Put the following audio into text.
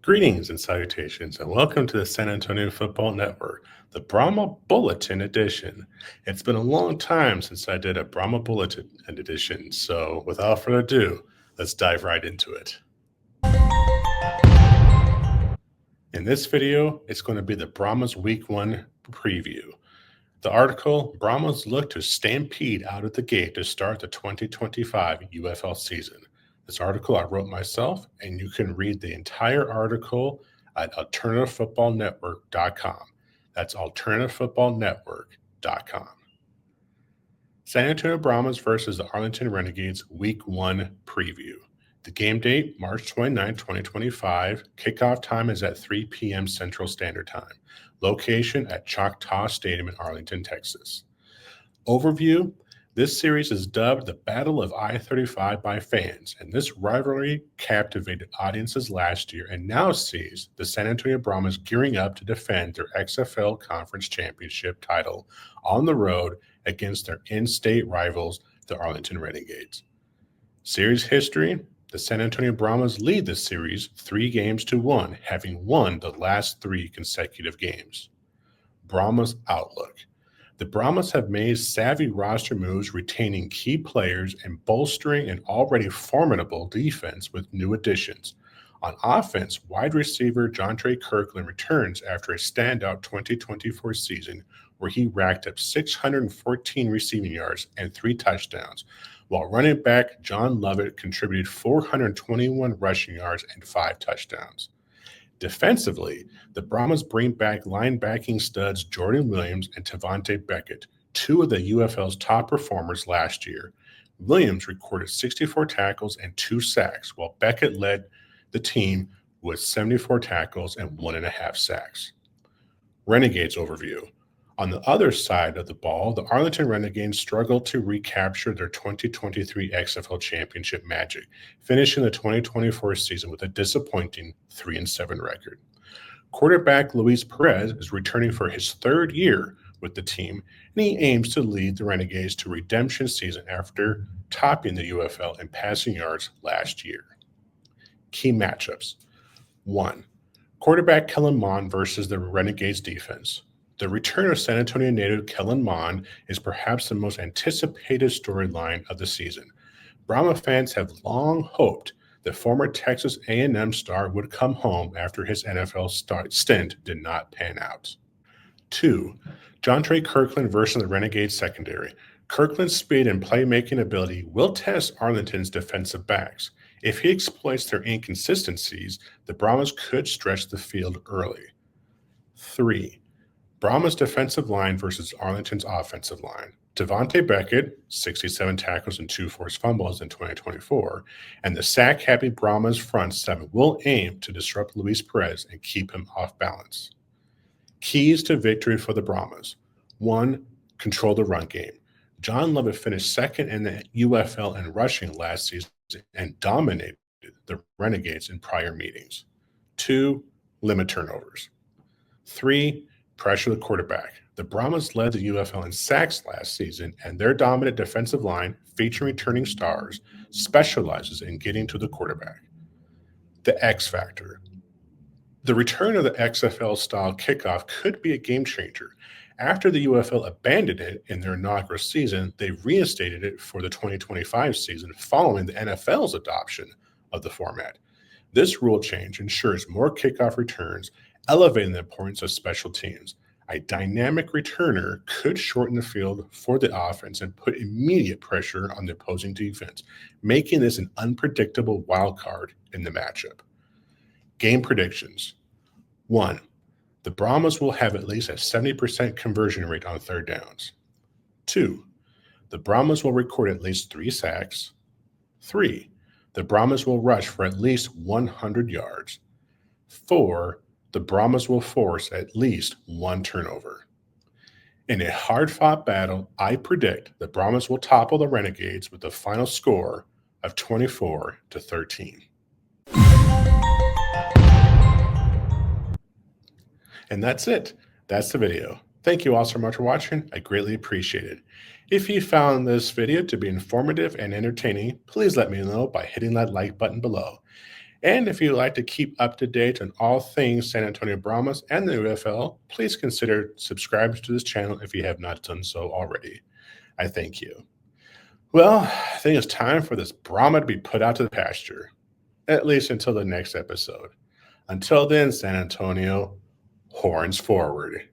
Greetings and salutations, and welcome to the San Antonio Football Network, the Brahma Bulletin edition. It's been a long time since I did a Brahma Bulletin edition, so without further ado, let's dive right into it. In this video, it's going to be the Brahmas Week 1 preview. The article, Brahmas look to stampede out of the gate to start the 2025 UFL season. This article I wrote myself, and you can read the entire article at alternativefootballnetwork.com. That's alternativefootballnetwork.com. San Antonio Brahmas versus the Arlington Renegades Week 1 preview. The game date, March 29, 2025. Kickoff time is at 3 p.m. Central Standard Time. Location at Choctaw Stadium in Arlington, Texas. Overview. This series is dubbed the Battle of I-35 by fans, and this rivalry captivated audiences last year and now sees the San Antonio Brahmas gearing up to defend their XFL Conference Championship title on the road against their in-state rivals, the Arlington Renegades. Series history. The San Antonio Brahmas lead the series 3-1, having won the last 3 consecutive games. Brahmas outlook. The Brahmas have made savvy roster moves, retaining key players and bolstering an already formidable defense with new additions. On offense, wide receiver Jontre Kirkland returns after a standout 2024 season where he racked up 614 receiving yards and 3 touchdowns, while running back John Lovett contributed 421 rushing yards and 5 touchdowns. Defensively, the Brahmas bring back linebacking studs Jordan Williams and Tavante Beckett, 2 of the UFL's top performers last year. Williams recorded 64 tackles and 2 sacks, while Beckett led the team with 74 tackles and 1.5 sacks. Renegades overview. On the other side of the ball, the Arlington Renegades struggled to recapture their 2023 XFL Championship magic, finishing the 2024 season with a disappointing 3-7 record. Quarterback Luis Perez is returning for his 3rd year with the team, and he aims to lead the Renegades to redemption season after topping the UFL in passing yards last year. Key matchups. 1. Quarterback Kellen Mond versus the Renegades defense. The return of San Antonio native Kellen Mond is perhaps the most anticipated storyline of the season. Brahma fans have long hoped that former Texas A&M star would come home after his NFL stint did not pan out. 2. Jontre Kirkland versus the Renegades secondary. Kirkland's speed and playmaking ability will test Arlington's defensive backs. If he exploits their inconsistencies, the Brahmas could stretch the field early. 3. Brahma's defensive line versus Arlington's offensive line. Tavante Beckett, 67 tackles and 2 forced fumbles in 2024, and the sack-happy Brahmas front 7 will aim to disrupt Luis Perez and keep him off balance. Keys to victory for the Brahmas. 1. Control the run game. John Lovett finished 2nd in the UFL in rushing last season and dominated the Renegades in prior meetings. 2. Limit turnovers. 3. Pressure the quarterback. The Brahmas led the UFL in sacks last season, and their dominant defensive line, featuring returning stars, specializes in getting to the quarterback. The X factor. The return of the XFL-style kickoff could be a game changer. After the UFL abandoned it in their inaugural season, they reinstated it for the 2025 season following the NFL's adoption of the format. This rule change ensures more kickoff returns, elevating the importance of special teams. A dynamic returner could shorten the field for the offense and put immediate pressure on the opposing defense, making this an unpredictable wild card in the matchup. Game predictions. 1. The Brahmas will have at least a 70% conversion rate on 3rd downs. 2. The Brahmas will record at least 3 sacks. 3. The Brahmas will rush for at least 100 yards. 4. The Brahmas will force at least 1 turnover. In a hard-fought battle, I predict the Brahmas will topple the Renegades with a final score of 24-13. And that's it. That's the video. Thank you all so much for watching. I greatly appreciate it. If you found this video to be informative and entertaining, please let me know by hitting that like button below. And if you'd like to keep up to date on all things San Antonio Brahmas and the UFL, please consider subscribing to this channel if you have not done so already. I thank you. Well, I think it's time for this Brahma to be put out to the pasture, at least until the next episode. Until then, San Antonio, horns forward.